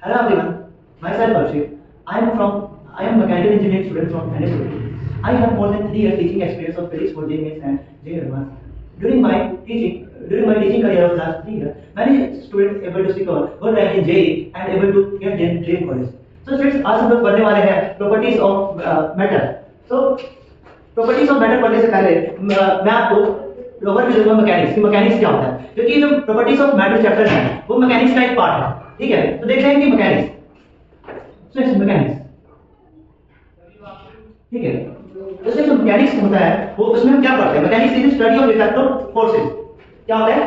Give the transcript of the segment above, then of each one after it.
Hello everyone, myself Arshit. I am mechanical engineering student from NSU. I have more than 3 years teaching experience of physics for JMS and JRMS. During my teaching career of last 3 years, many students able to secure good rank in JEE and able to get dream college. So students, आज हम लोग पढ़ने वाले हैं properties of matter. So properties of matter पढ़ने से पहले मैं आपको ओवर व्यू दूंगा मैकेनिक्स की मैकेनिक्स क्या होता है, क्योंकि जो प्रॉपर्टीज ऑफ मैटर चैप्टर है वो मैकेनिक्स का एक पार्ट है। ठीक है, तो देखते हैं कि मैकेनिक्स ठीक है, जैसे जो मैकेनिक्स होता है वो उसमें हम क्या पढ़ते हैं, mechanics is study of effect of forces. क्या होता है?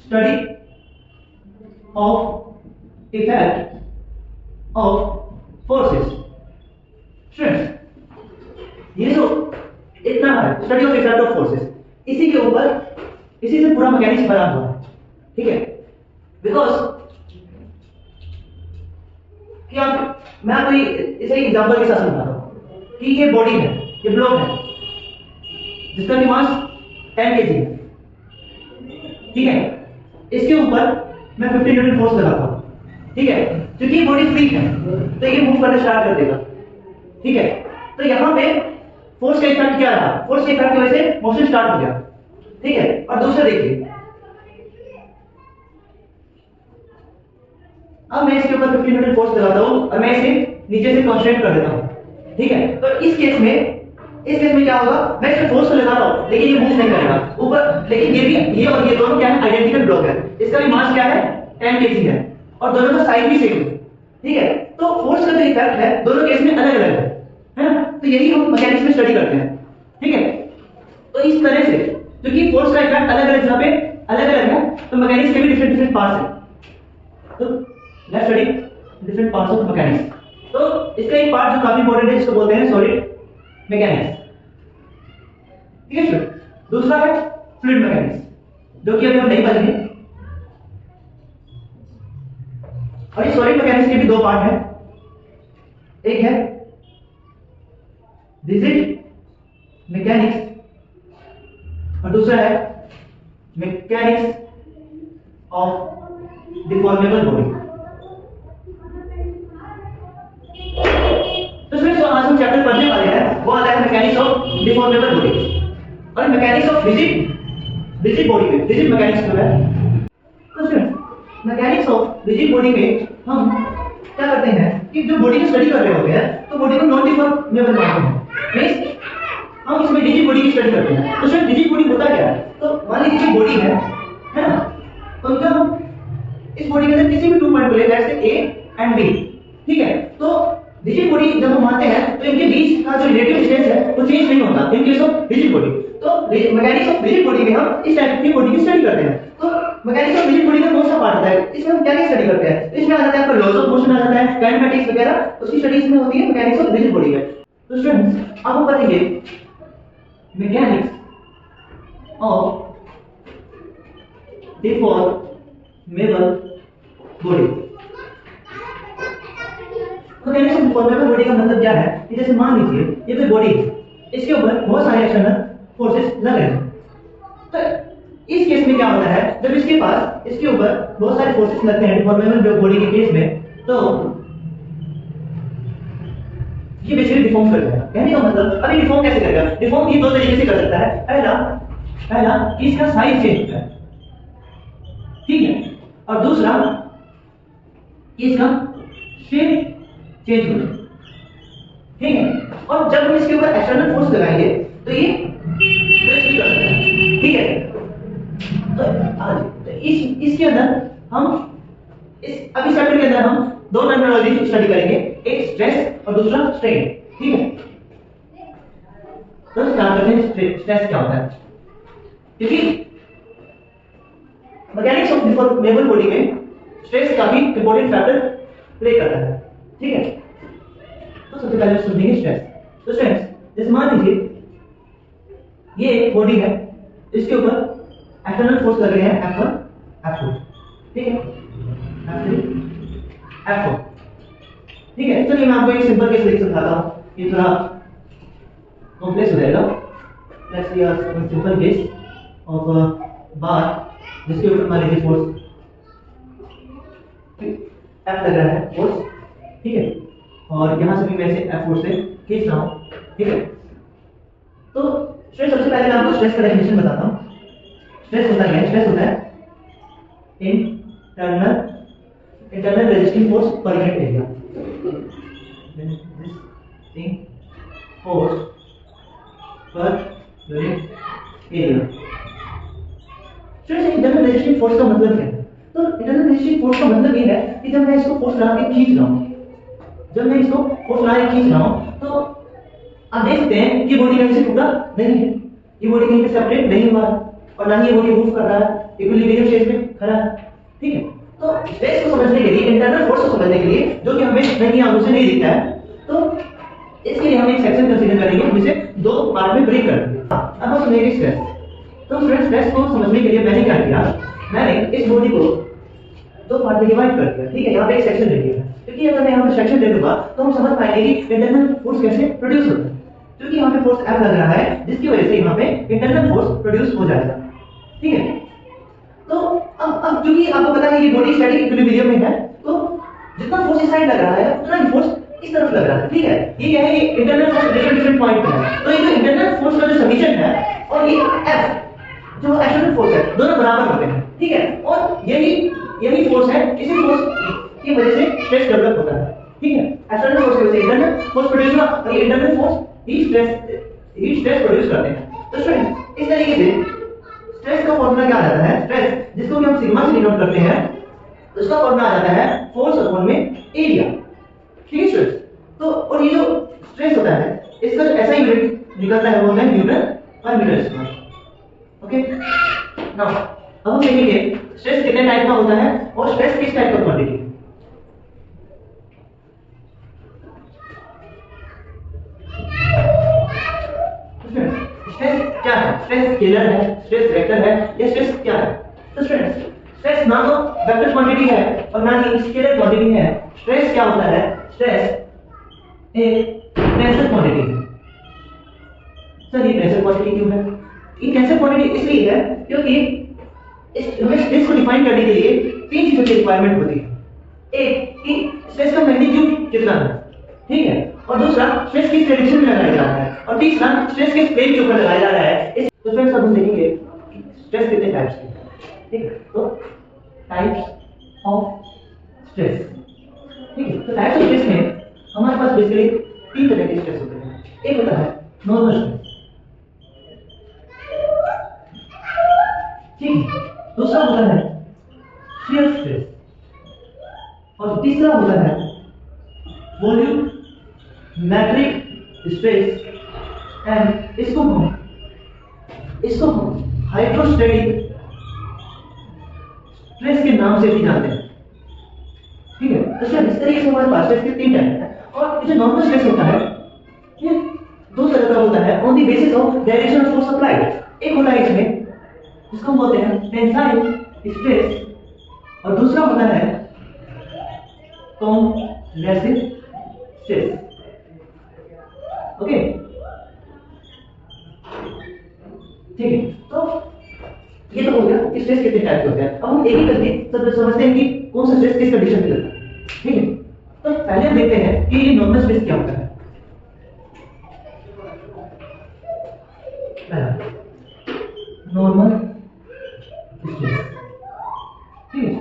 Study of effect of forces. Students, ये जो इतना है study of effect of forces, इसी के ऊपर इसी से पूरा मैकेनिक्स बना हुआ है। ठीक है, बिकॉज कि आप मैं आपको इसे एग्जांपल के साथ समझाता हूं कि ये बॉडी है, ये ब्लॉक है जिसका कि मास 10 kg है। ठीक है, इसके ऊपर मैं 50 न्यूटन फोर्स लगाता हूं। ठीक है, क्योंकि बॉडी फ्री है तो ये मूव करना स्टार्ट कर देगा। ठीक है, तो यहां पे फोर्स का इफेक्ट क्या रहा? फोर्स के इफेक्ट की वजह से मोशन स्टार्ट हो गया। ठीक है, और दूसरा देखिए, अब मैं इसके ऊपर 50 न्यूटन फोर्स लगाता हूं और मैं इसे नीचे से कांस्टेंट कर देता हूं। ठीक है, तो इस केस में क्या होगा? मैं इसमें फोर्स तो लगा रहा हूं लेकिन ये मूव नहीं करेगा ऊपर, लेकिन ये और ये दोनों क्या है? आइडेंटिकल ब्लॉक है। इसका भी मास क्या है? 10 kg है और दोनों का साइज भी सेम है। ठीक है, तो फोर्स का जो इफेक्ट है दोनों केस में अलग अलग है ना? तो यही हम मैकेनिक्स में स्टडी करते हैं। ठीक है, तो इस तरह से क्योंकि फोर्स का इफेक्ट अलग अलग जगह पे अलग अलग है, तो मैकेनिक्स के भी डिफरेंट पार्ट्स हैं। तो let's study different parts of mechanics. तो इसका एक पार्ट जो काफी इंपॉर्टेंट है जिसको बोलते हैं सॉलिड मैकेनिक्स। ठीक है स्टूडेंट, दूसरा है फ्लूइड मैकेनिक्स, जो कि अभी हम नहीं पढ़ेंगे। और ये सॉलिड मैकेनिक्स के भी दो पार्ट हैं, एक है रिजिड मैकेनिक्स और दूसरा है मैकेनिक्स ऑफ डिफॉर्मेबल बॉडी। तो स्टूडेंट्स, आज हम चैप्टर पढ़ने वाले हैं वो आता है मैकेनिक्स ऑफ डिफॉर्मेबल बॉडी और मैकेनिक्स ऑफ रिजिड बॉडी में रिजिड मैकेनिक्स जो है। तो students, mechanics of rigid body में हम क्या करते हैं कि जो बॉडी की स्टडी कर रहे होते हैं तो बॉडी को नॉन डिफॉर्मेबल मानते हैं, मींस हम इसमें रिजिड बॉडी की स्टडी करते हैं। तो स्टूडेंट, रिजिड बॉडी होता क्या है? तो मान लीजिए बॉडी है ना, तो जब हम इस बॉडी के अंदर किसी भी 2 पॉइंट को ले, जैसे ए एंड बी। ठीक है, तो रिजिड बॉडी जब हम मानते हैं तो इनके बीच का जो रिलेटिव डिस्टेंस है वो चेंज नहीं होता in case of rigid body. तो मैकेनिक्स ऑफ रिजिड बॉडी में हम इस टाइप की बॉडी की स्टडी करते हैं। तो मैकेनिक्स ऑफ रिजिड बॉडी का कौन सा पार्ट आता है? इसमें हम क्या क्या स्टडी करते हैं? इसमें आ जाता है आपका लॉज ऑफ मोशन, आ जाता है काइनेमैटिक्स वगैरह, उसकी स्टडी इसमें होती है मैकेनिक्स ऑफ रिजिड बॉडी में। तो स्टूडेंट्स, अब हम पढ़ेंगे mechanics of deformable body. Mechanics of deformable body का मतलब क्या है कि जैसे मान लीजिए ये कोई बॉडी है, इसके ऊपर बहुत सारे एक्सटर्नल फोर्सेस लग रहे हैं। तो इस केस में क्या होता है, जब इसके पास इसके ऊपर बहुत सारे फोर्सेस लगते हैं डिफॉर्मेबल बॉडी के केस में, तो ये बेसिकली डिफॉर्म कर देगा। कहने का मतलब, अभी डिफॉर्म कैसे करेगा? डिफॉर्म ये दो तरीके से कर सकता है। पहला इसका साइज चेंज होता है। ठीक है, और दूसरा इसका शेप चेंज होता है। ठीक है, और जब हम इसके ऊपर एक्सटर्नल फोर्स लगाएंगे तो ये प्रेस भी कर सकता है। ठीक है, तो इसके अंदर हम अभी चैप्टर के अंदर हम दो टर्मिनोलॉजी स्टडी करेंगे, एक स्ट्रेस और दूसरा स्ट्रेन। ठीक है, तो स्टार्ट करते हैं स्ट्रेस क्या होता है, क्योंकि मैकेनिक्स ऑफ डिफॉर्मेबल बॉडी में स्ट्रेस काफी इंपॉर्टेंट फैक्टर प्ले करता है। ठीक है, तो सबसे पहले समझेंगे स्ट्रेस। तो स्ट्रेस, जैसे मान लीजिए ये एक बॉडी है, इसके ऊपर एक्सटर्नल फोर्स लग रहे हैं F1 F2। ठीक है, F3 F4। ठीक है, चलिए मैं आपको एक सिंपल केस लेके समझाता हूं, ये थोड़ा कॉम्प्लेक्स हो जाएगा। Let's see a simple case of बार जिसके ऊपर मान लीजिए फोर्स F लग रहा है फोर्स, ठीक है, और यहाँ से भी मैं इसे F फोर्स से खींच रहा हूँ, ठीक है। तो स्ट्रेस, सबसे पहले मैं आपको स्ट्रेस का डेफिनेशन बताता हूँ। स्ट्रेस होता है, स्ट्रेस होता है internal resisting force per unit area. Resisting force per unit area. Stress internal resisting force का मतलब क्या है? तो इंटरनल रेजिस्टिंग फोर्स का मतलब ये है कि जब मैं इसको फोर्स लगा के खींच रहा हूँ, तो आप देख सकते हैं कि बॉडी कहीं से टूटा नहीं है, ये बॉडी कहीं पे सेपरेट नहीं हुआ और ना ही ये बॉडी मूव कर रहा है, इक्विलिब्रियम स्टेज में खड़ा है, ठीक है। तो स्ट्रेस को समझने के लिए, इंटरनल फोर्स को समझने के लिए, जो कि हमें नहीं आंखों से नहीं दिखता है, तो इसके लिए हम एक सेक्शन कंसीडर करेंगे, जिसे दो पार्ट में ब्रेक कर देंगे। अब हम समझेंगे स्ट्रेस। तो स्ट्रेस को समझने के लिए मैंने क्या किया, मैंने इस बॉडी को दो पार्ट में डिवाइड कर दिया, ठीक है। यहाँ पे एक सेक्शन ले लिया, क्योंकि अगर मैं यहाँ पे सेक्शन दे दूंगा तो हम समझ पाएंगे कि इंटरनल फोर्स कैसे प्रोड्यूस होता है, क्योंकि यहाँ पे फोर्स F लग रहा है, जिसकी वजह से यहाँ पे इंटरनल फोर्स प्रोड्यूस हो जाएगा, ठीक है। तो अब क्योंकि आपको पता है कि बॉडी स्टैटिक इक्विलिब्रियम में है, तो जितना फोर्स इस साइड लग रहा है उतना ही फोर्स इस तरफ लग रहा है, ठीक है। ये क्या है, ये इंटरनल फोर्स डिफरेंट पॉइंट पे है। तो ये जो इंटरनल फोर्स का जो समीकरण है और ये F जो एक्सटर्नल फोर्स है, दोनों बराबर होते हैं, ठीक है। और यही फोर्स है, इसी फोर्स की वजह से स्ट्रेस डेवलप होता है, ठीक है। एक्सटर्नल फोर्स की वजह से इंटरनल फोर्स प्रोड्यूस हुआ और ये इंटरनल फोर्स ही स्ट्रेस प्रोड्यूस करते हैं। तो स्टूडेंट, इस तरीके से स्ट्रेस का फॉर्मूला क्या आ जाता है, स्ट्रेस जिसको कि हम सिग्मा से डिनोट करते हैं, उसका फॉर्मूला आ जाता है फोर्स अपॉन में एरिया, ठीक है स्टूडेंट। तो और ये जो स्ट्रेस होता है, इसका जो ऐसा यूनिट निकलता है वो है न्यूटन पर मीटर स्क्वायर, ओके। नाउ अब हम देखेंगे स्ट्रेस कितने टाइप का होता है और स्ट्रेस किस टाइप का क्वांटिटी है। स्ट्रेस क्या है? स्ट्रेस स्केलर है, स्ट्रेस वेक्टर है, या स्ट्रेस क्या है? तो स्टूडेंट्स, स्ट्रेस ना तो वेक्टर क्वांटिटी है और ना ही स्केलर क्वांटिटी है। स्ट्रेस क्या होता है? स्ट्रेस एक टेंसर क्वांटिटी है। सर ये टेंसर क्वांटिटी क्यों है? ये टेंसर क्वांटिटी इसलिए है क्योंकि हमें स्ट्रेस को डिफाइन करने के लिए तीन चीजों की रिक्वायरमेंट होती है। एक कि स्ट्रेस का मैग्नीट्यूड कितना है, ठीक है, और दूसरा स्ट्रेस किस डायरेक्शन में लगाया जा रहा है, और तीसरा स्ट्रेस किस प्लेन के ऊपर लगाया जा रहा है। इस तो फ्रेंड्स अब हम देखेंगे स्ट्रेस कितने टाइप्स के हैं, ठीक है। तो टाइप्स ऑफ स्ट्रेस, ठीक है। तो टाइप्स ऑफ स्ट्रेस में हमारे पास बेसिकली तीन तरह के स्ट्रेस होते हैं। एक होता है नॉर्मल स्ट्रेस, ठीक है, दूसरा होता है शियर स्ट्रेस, और तीसरा होता है वॉल्यूमेट्रिक स्ट्रेस, एंड इसको हम हाइड्रोस्टैटिक स्ट्रेस के नाम से भी जानते हैं, ठीक है। तो इस तरीके से हमारे पास स्ट्रेस के तीन टाइप हैं। और जो नॉर्मल स्ट्रेस होता है ये दो तरह का होता है on the basis of direction of force applied. एक होता है इसमें जिसको हम बोलते हैं टेंसाइल स्ट्रेस, और दूसरा होता है कॉम्प्रेसिव स्ट्रेस, ओके, ठीक है। तो ये तो हो गया कि स्ट्रेस कितने टाइप के होते हैं। अब हम एक एक करके सब समझते हैं कि कौन सा स्ट्रेस किस कंडीशन में लगता है, ठीक है। तो पहले हम देखते हैं कि ये नॉर्मल स्ट्रेस क्या होता है। नॉर्मल स्ट्रेस, ठीक है।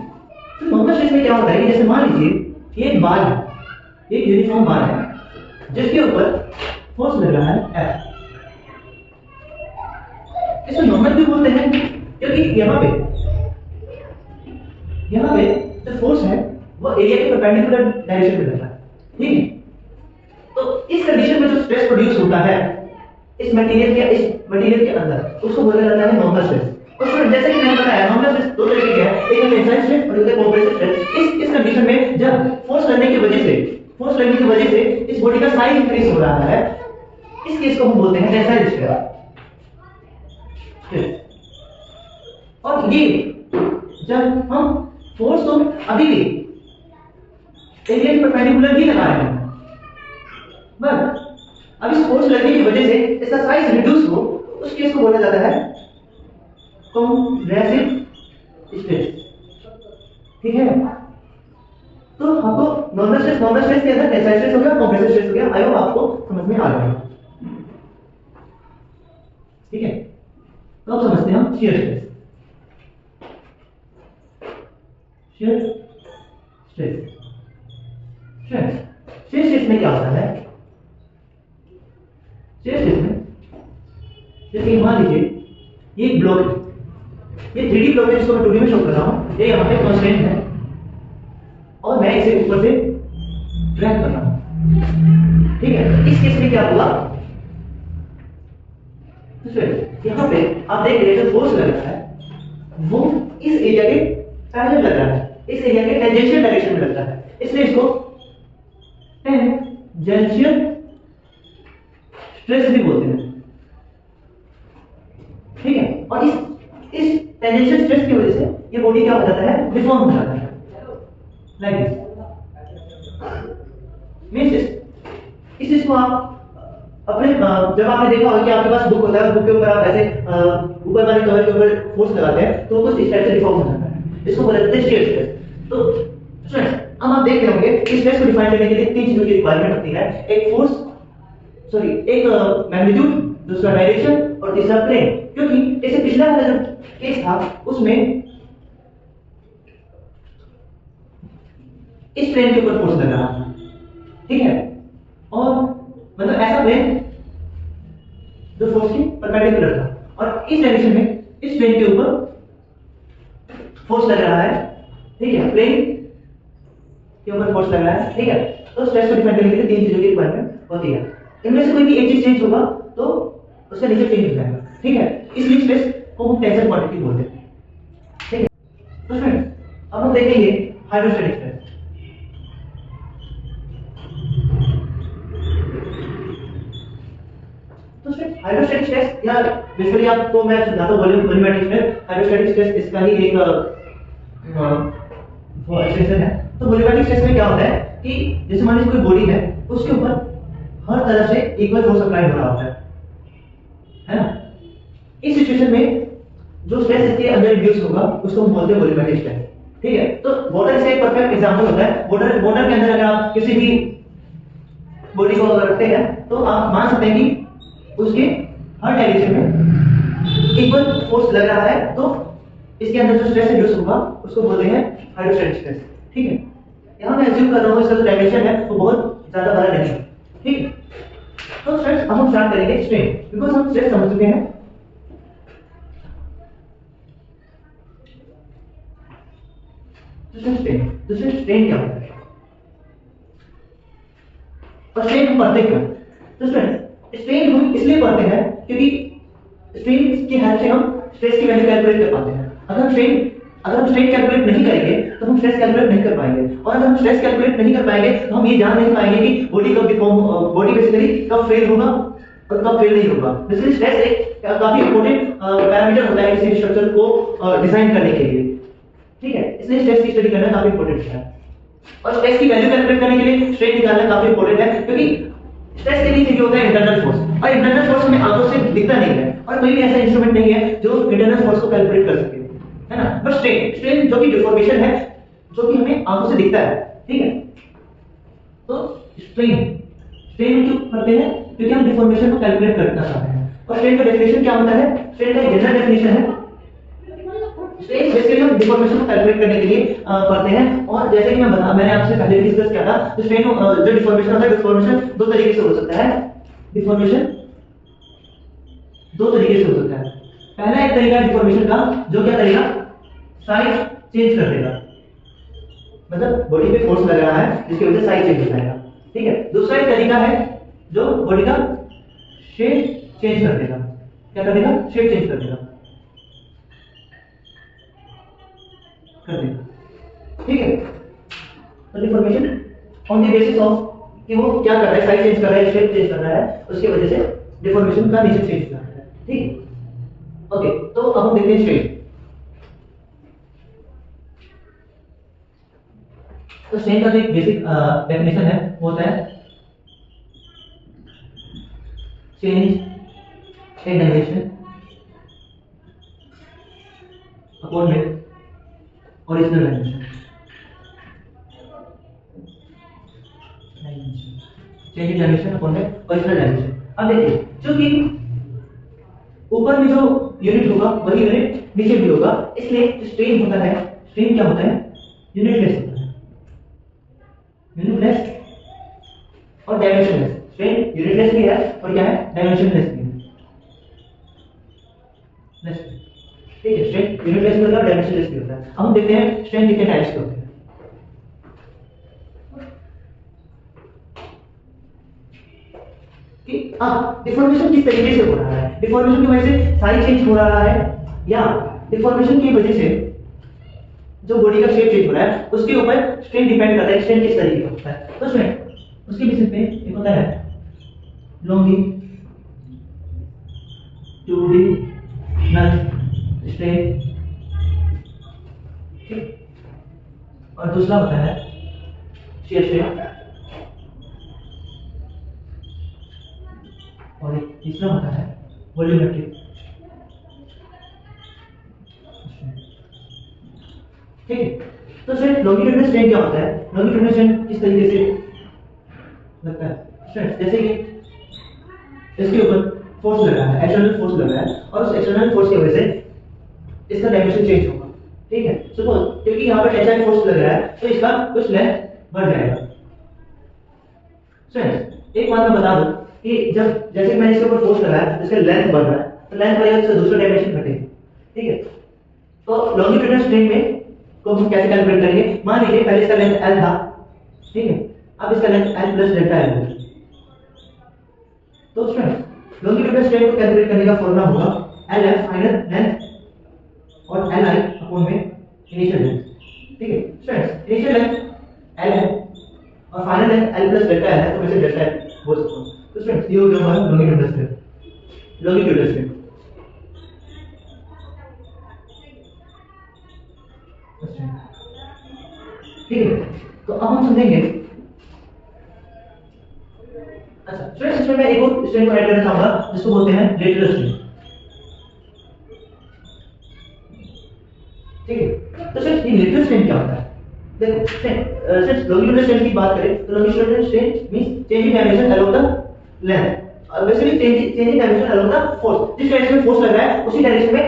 तो नॉर्मल स्ट्रेस में क्या होता है, जैसे मान लीजिए एक बार है, एक यूनिफॉर्म बार है जिसके ऊपर फोर्स लग रहा है F। इसको नॉर्मल भी बोलते हैं क्योंकि यहाँ पे जो फोर्स है वो एरिया के परपेंडिकुलर डायरेक्शन में लग रहा है, ठीक है। तो इस कंडीशन में जो स्ट्रेस प्रोड्यूस होता है इस मटेरियल के अंदर, उसको बोला जाता है नॉर्मल स्ट्रेस। और स्टूडेंट जैसे कि मैंने बताया नॉर्मल स्ट्रेस दो तरीके के हैं, एक है टेंसाइल स्ट्रेस और दूसरा कॉम्प्रेसिव स्ट्रेस। इस कंडीशन में जब फोर्स लगने की वजह से इस बॉडी का साइज इंक्रीज हो रहा है, इस केस को हम बोलते हैं टेंसाइल स्ट्रेस। और ये जब हम फोर्स तो अभी भी एरिया के परपेंडिकुलर ही लगा रहे हैं, बट अब इस फोर्स लगने की वजह से इसका साइज रिड्यूस हो, उस केस को बोला जाता है कॉम्प्रेसिव स्ट्रेस, ठीक है। तो नॉर्मल स्ट्रेस के अंदर टेंसाइल स्ट्रेस हो गया, कंप्रेसिव स्ट्रेस हो गया। आई होप आपको समझ में आ गया। ठीक है, तो अब समझते हैं हम shear stress. Shear stress, shear stress में क्या होता है? शियर स्ट्रेस में जैसे मान लीजिए ये ब्लॉक है, ये 3D ब्लॉक है जिसको मैं 2D में शो कर रहा हूं। ये यहाँ पे कांस्टेंट है और मैं इसे ऊपर से ड्रैग कर रहा हूं। ठीक है, इस केस में क्या हुआ? यहाँ पे आप देख रहे हैं जो फोर्स लग रहा है वो इस एरिया के पैरेलल लग रहा है, इस एरिया के टेंजेंशियल डायरेक्शन में लग रहा है, इसलिए इसको टेंजेंशियल स्ट्रेस भी बोलते हैं। ठीक है, और इस टेंजेंशियल स्ट्रेस की वजह से ये बॉडी क्या हो जाता है? डिफॉर्म हो जाता है, लाइक दिस। मींस इस चीज को आप अपने जब आपने देखा होगा कि आपके पास बुक होता है, बुक के ऊपर आप ऐसे ऊपर वाले कवर के ऊपर फोर्स लगाते हैं तो कुछ इस टाइप से डिफॉर्म हो जाता है, इसको बोला जाता है शियर स्ट्रेस। तो स्टूडेंट्स, अब आप देख रहे होंगे इस स्ट्रेस को डिफाइन करने के लिए तीन चीजों की रिक्वायरमेंट होती है। एक फोर्स, सॉरी एक मैग्नीट्यूड, दूसरा डायरेक्शन और तीसरा प्लेन। क्योंकि जैसे पिछला वाला जो केस था उसमें इस प्लेन के ऊपर फोर्स लग रहा था, ठीक है, और मतलब ऐसा प्लेन जो फोर्स की परपेंडिकुलर था, और इस डायरेक्शन में इस प्लेन के ऊपर फोर्स लग रहा है। ठीक है, प्लेन के ऊपर फोर्स लग रहा है। ठीक है, तो स्ट्रेस को डिफाइन करने के लिए तीन चीजों की रिक्वायरमेंट होती है। इनमें से कोई भी एक चीज चेंज होगा तो उसका नेचर चेंज हो जाएगा। ठीक है, इसलिए स्ट्रेस को हम टेंशन क्वांटिटी बोलते हैं। ठीक है, तो फ्रेंड्स अब हम देखेंगे हाइड्रोस्टैटिक स्ट्रेस। तो फ्रेंड्स हाइड्रोस्टैटिक स्ट्रेस या बेसिकली आपको मैं समझाता हूं वॉल्यूमेट्रिक स्ट्रेस। हाइड्रोस्टैटिक स्ट्रेस इसका ही एक वो एक्सटेंशन है। तो वॉल्यूमेट्रिक स्ट्रेस में क्या होता है कि जैसे मान लीजिए कोई बॉडी है, उसके ऊपर हर तरफ से इक्वल फोर्स अप्लाई हो रहा होता है ना। इस सिचुएशन में जो स्ट्रेस इसके अंदर इंड्यूस होगा उसको हम बोलते हैं वॉल्यूमेट्रिक स्ट्रेस। ठीक है, तो वाटर इसका एक परफेक्ट एग्जांपल होता है। वाटर के अंदर अगर आप किसी भी बॉडी को अगर रखते हैं तो आप मान सकते हैं कि उसके हर डायरेक्शन में इक्वल फोर्स लग रहा है, तो इसके अंदर जो स्ट्रेस इंड्यूस होगा उसको बोलते हैं हाइड्रोस्टैटिक स्ट्रेस। ठीक है, यहां मैं अज्यूम कर रहा हूं इसका जो डायमेंशन है वो बहुत ज्यादा बड़ा नहीं है। ठीक है, तो स्ट्रेस अब हम स्टार्ट करेंगे स्ट्रेन, बिकॉज़ हम स्ट्रेस समझ चुके हैं। तो स्ट्रेन क्या होता है और स्ट्रेन हम पढ़ते क्यों? तो स्टूडेंट स्ट्रेन हम इसलिए पढ़ते हैं क्योंकि स्ट्रेन की हेल्प से हम स्ट्रेस की वैल्यू कैलकुलेट कर पाते हैं। अगर हम स्ट्रेन कैलकुलेट नहीं करेंगे तो हम स्ट्रेस कैलकुलेट नहीं कर पाएंगे, और अगर हम स्ट्रेस कैलकुलेट नहीं कर पाएंगे तो हम ये जान नहीं पाएंगे कि बॉडी बेसिकली कब फेल होगा और कब फेल नहीं होगा। बेसिकली स्ट्रेस एक काफी इंपॉर्टेंट पैरामीटर होता है किसी स्ट्रक्चर को डिजाइन करने के लिए। ठीक है, इसलिए स्ट्रेस की स्टडी करना काफी इंपॉर्टेंट है, और स्ट्रेस की वैल्यू कैलकुलेट करने के लिए स्ट्रेन निकालना काफी इंपॉर्टेंट है। क्योंकि स्ट्रेस के नीचे जो होता है इंटरनल फोर्स, और इंटरनल फोर्स हमें आंखों से दिखता नहीं है, और कोई भी ऐसा इंस्ट्रूमेंट नहीं है जो इंटरनल फोर्स को कैलकुलेट कर सके, है ना। बट स्ट्रेन जो कि डिफॉर्मेशन है, जो कि हमें आंखों से दिखता है। ठीक है, तो स्ट्रेन क्यों करते हैं? क्योंकि हम डिफॉर्मेशन को कैलकुलेट करना चाहते हैं। और स्ट्रेन का डेफिनेशन क्या होता है? स्ट्रेन का जनरल डेफिनेशन है स्ट्रेन बेसिकली हम डिफॉर्मेशन को कैलकुलेट करने के लिए करते हैं। और जैसे कि मैंने आपसे पहले डिस्कस किया था, तो स्ट्रेन जो डिफॉर्मेशन होता है, डिफॉर्मेशन दो तरीके से हो सकता है। डिफॉर्मेशन दो तरीके से हो सकता है। पहला एक तरीका डिफॉर्मेशन का जो क्या करेगा, साइज चेंज कर देगा, मतलब बॉडी पे फोर्स लग रहा है जिसकी वजह से साइज चेंज हो जाएगा। ठीक है, दूसरा एक तरीका है जो बॉडी का शेप चेंज कर देगा। क्या कर देगा? शेप चेंज कर देगा। ठीक है, तो deformation on the basis of कि वो क्या कर रहा है, साइज चेंज कर रहा है, शेप चेंज कर रहा है, उसकी वजह से डिफॉर्मेशन का नेचर चेंज कर रहा है। ठीक, ओके, तो अब हम देखते हैं स्ट्रेन। तो स्ट्रेन का जो एक बेसिक डेफिनेशन है वो होता है change in direction upon with original dimension. Change in dimension upon में ओरिजिनल डायमेंशन। अब देखिए क्योंकि ऊपर में जो यूनिट होगा वही यूनिट नीचे भी होगा, इसलिए जो स्ट्रेन होता है, स्ट्रेन क्या होता है, यूनिटलेस होता है, यूनिटलेस और डायमेंशनलेस। स्ट्रेन यूनिटलेस भी है और क्या है, डायमेंशनलेस भी है। ठीक है, स्ट्रेन यूनिटलेस भी होता है और डायमेंशनलेस भी होता है। अब हम देखते हैं स्ट्रेन कितने टाइप्स के होते हैं। कि अब डिफॉर्मेशन किस तरीके से हो रहा है, डिफॉर्मेशन की वजह से साइज चेंज हो रहा है या डिफॉर्मेशन की वजह से जो बॉडी का शेप चेंज हो रहा है उसके ऊपर स्ट्रेन डिपेंड करता है, स्ट्रेन किस तरीके का होता है। तो स्ट्रेन उसके बेसिस पे एक होता है लॉन्गिट्यूडिनल स्ट्रेन, ठीक, और दूसरा होता है शियर स्ट्रेन, और एक तीसरा होता है वॉल्यूमेट्रिक। ठीक है, तो सर लॉन्गिट्यूडिनल स्ट्रेन क्या होता है, लॉन्गिट्यूडिनल स्ट्रेन किस तरीके से लगता है, स्ट्रेन जैसे कि इसके ऊपर फोर्स लग रहा है, एक्सटर्नल फोर्स लग रहा है और उस एक्सटर्नल फोर्स की वजह से इसका डायमेंशन चेंज होगा। ठीक है, सपोज क्योंकि यहाँ पर टेंसाइल फोर्स लग रहा है तो इसका कुछ लेंथ बढ़ जाएगा। स्टूडेंट्स एक बात मैं बता दूं कि जब जैसे कि मैंने इसके ऊपर फोर्स लगाया तो इसका लेंथ बढ़ रहा है, तो लेंथ बढ़ेगा तो दूसरा डायमेंशन घटेगा। ठीक है, तो लॉन्गिट्यूडिनल स्ट्रेन में को हम कैसे कैलकुलेट करेंगे, मान लीजिए पहले इसका लेंथ L था, ठीक है, अब इसका length L plus delta L है। तो स्टूडेंट्स लॉन्गिट्यूडिनल स्ट्रेन को कैलकुलेट करने का फॉर्मूला होगा LF फाइनल लेंथ और LI अपॉन में इनिशियल लेंथ। ठीक है स्टूडेंट्स, इनिशियल लेंथ L है और final length L plus delta L है, तो मैं इसे डेल्टा L बोल सकता हूं। तो स्टूडेंट्स ये हो गया हमारा लॉन्गिट्यूडिनल स्ट्रेन, लॉन्गिट्यूडिनल स्ट्रेन। ठीक है, तो अब हम समझेंगे। अच्छा स्टूडेंट्स, इसमें मैं एक और स्ट्रेन को ऐड करना चाहूंगा जिसको बोलते हैं लेटरल स्ट्रेन। ठीक है, तो सर ये लेटरल स्ट्रेन क्या होता है, देखो सर लॉन्गिट्यूडिनल स्ट्रेन की बात करें तो longitudinal strain means change in dimension along the length, और basically change in dimension along the force, जिस डायरेक्शन में फोर्स लग रहा है उसी डायरेक्शन में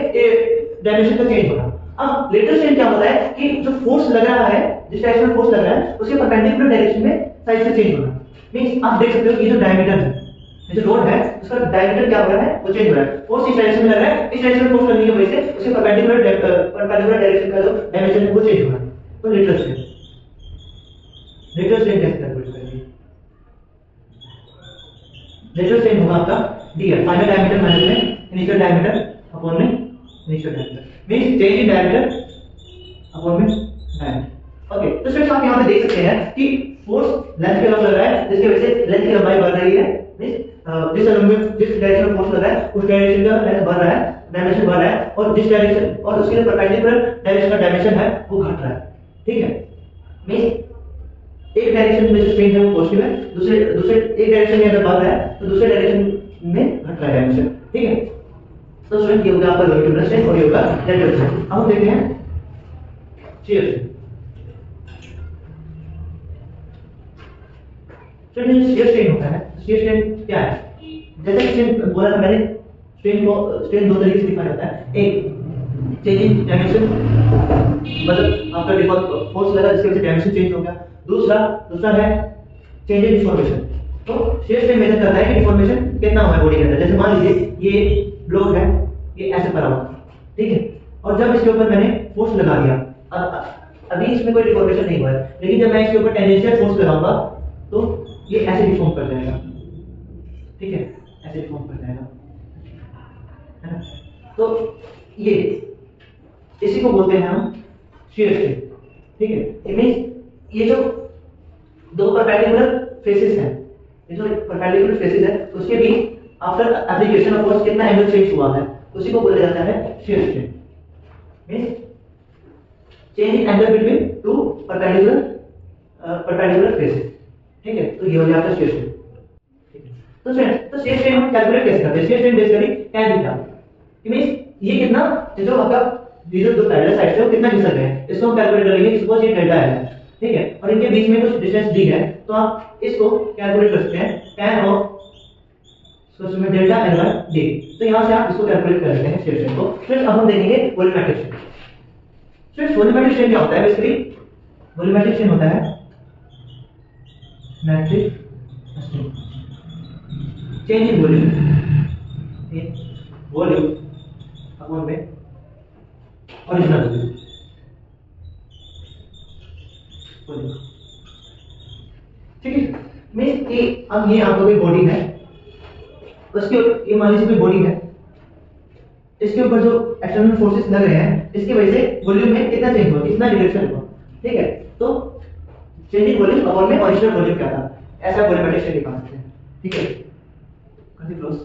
डायमेंशन का चेंज होगा। अब लेटरल स्ट्रेन क्या होता है कि जो फोर्स लग रहा है, जिस डायरेक्शन में फोर्स लग रहा है उसके परपेंडिकुलर डायरेक्शन में साइड से चेंज होना। मींस आप देख सकते हो ये जो डायमीटर है, ये जो रोड है उसका डायमीटर क्या हो रहा है, वो चेंज हो रहा है। फोर्स इस डायरेक्शन में लग रहा है, इस डायरेक्शन में फोर्स लगने की वजह से उसके परपेंडिकुलर डायरेक्शन का जो डायमेंशन है वो चेंज हो रहा है। तो लेटरल स्ट्रेन, लेटरल स्ट्रेन कैसे कैलकुलेट करेंगे, लेटरल स्ट्रेन होगा आपका dl फाइनल डायमीटर माइनस में इनिशियल डायमीटर अपॉन में initial diameter, means change in diameter upon में डायमीटर। ओके, तो स्टूडेंट्स आप यहां पे देख सकते हैं कि फोर्स लेंथ के अलॉन्ग लग रहा है, जिसकी वजह से लेंथ की लंबाई बढ़ रही है, मींस जिस अलॉन्ग में जिस डायरेक्शन में फोर्स लग रहा है उस डायरेक्शन का लेंथ बढ़ रहा है, डायमेंशन बढ़ रहा है, और जिस डायरेक्शन और उसके परपेंडिकुलर डायरेक्शन का डायमेंशन है वो घट रहा है। ठीक है, मींस एक डायरेक्शन में जो स्ट्रेन है वो पॉजिटिव है, दूसरे दूसरे एक डायरेक्शन में अगर बढ़ रहा है तो दूसरे डायरेक्शन में घट रहा है डायमेंशन। ठीक है, तो स्टूडेंट ये होगा आपका लॉन्गिट्यूडिनल स्ट्रेन और ये होगा लेटरल स्ट्रेन। अब हम देखते हैं shear strain. Student shear strain होता है, शियर स्ट्रेन क्या है, जैसे कि स्ट्रेन बोला था मैंने, स्ट्रेन को स्ट्रेन दो तरीके से डिफाइन होता है। एक चेंज इन डायमेंशन, मतलब आपका डिफॉल्ट फोर्स लगा जिसकी वजह से डायमेंशन चेंज हो गया। दूसरा है चेंज इन डिफॉर्मेशन। तो शियर स्ट्रेन मेजर करता है कि डिफॉर्मेशन कितना हुआ है बॉडी के अंदर। जैसे मान लीजिए ये ब्लॉक है, ये ऐसे पड़ा हुआ, ठीक है, और जब इसके ऊपर मैंने फोर्स लगा दिया, अभी इसमें कोई डिफॉर्मेशन नहीं हुआ है, लेकिन जब मैं इसके ऊपर टेंजेंशियल फोर्स लगाऊंगा तो ये ऐसे डिफॉर्म कर जाएगा। ठीक है, ऐसे डिफॉर्म कर जाएगा, है ना। तो ये इसी को बोलते हैं हम शियर स्ट्रेन। ठीक है, इट मींस ये जो दो परपेंडिकुलर फेसेस हैं, ये जो परपेंडिकुलर फेसेस है उसके बीच आफ्टर एप्लीकेशन ऑफ फोर्स कितना एंगल चेंज हुआ है उसी को बोला जाता है शियर स्ट्रेन। मींस चेंज इन angle between two perpendicular faces. ठीक है, तो ये हो जाता है शियर स्ट्रेन। ठीक है, तो स्टूडेंट्स तो शियर स्ट्रेन हम कैलकुलेट कैसे करते हैं, shear strain basically tan theta, means ये कितना जो आपका ये जो दो पैरेलल साइड्स है वो कितना खिसक गए हैं, इसको हम कैलकुलेट करेंगे। सपोज ये डेल्टा है, ठीक है, और इनके बीच में कुछ डिस्टेंस डी है, तो आप इसको कैलकुलेट कर सकते हैं tan ऑफ इसमें डेल्टा L1 डी। तो यहां से आप इसको कैलकुलेट कर सकते हैं स्ट्रेन को। फिर अब हम देखेंगे volumetric strain. Strain volumetric strain क्या होता है? बेसिकली वॉल्यूमेट्रिक स्ट्रेन होता है metric strain, change in volume upon में ओरिजिनल वॉल्यूम। ठीक है, मींस कि अब ये आपको कोई बॉडी है, उसके ये मान लीजिए कोई बॉडी है, इसके ऊपर जो एक्सटर्नल फोर्सेस लग रहे हैं, इसकी वजह से वॉल्यूम में कितना चेंज हुआ, कितना डिफरेंस हुआ। ठीक है, तो चेंज इन वॉल्यूम अपॉन में ओरिजिनल वॉल्यूम क्या था, ऐसा वॉल्यूमेट्रिक स्ट्रेन निकाल सकते हैं। ठीक है, क्लोज।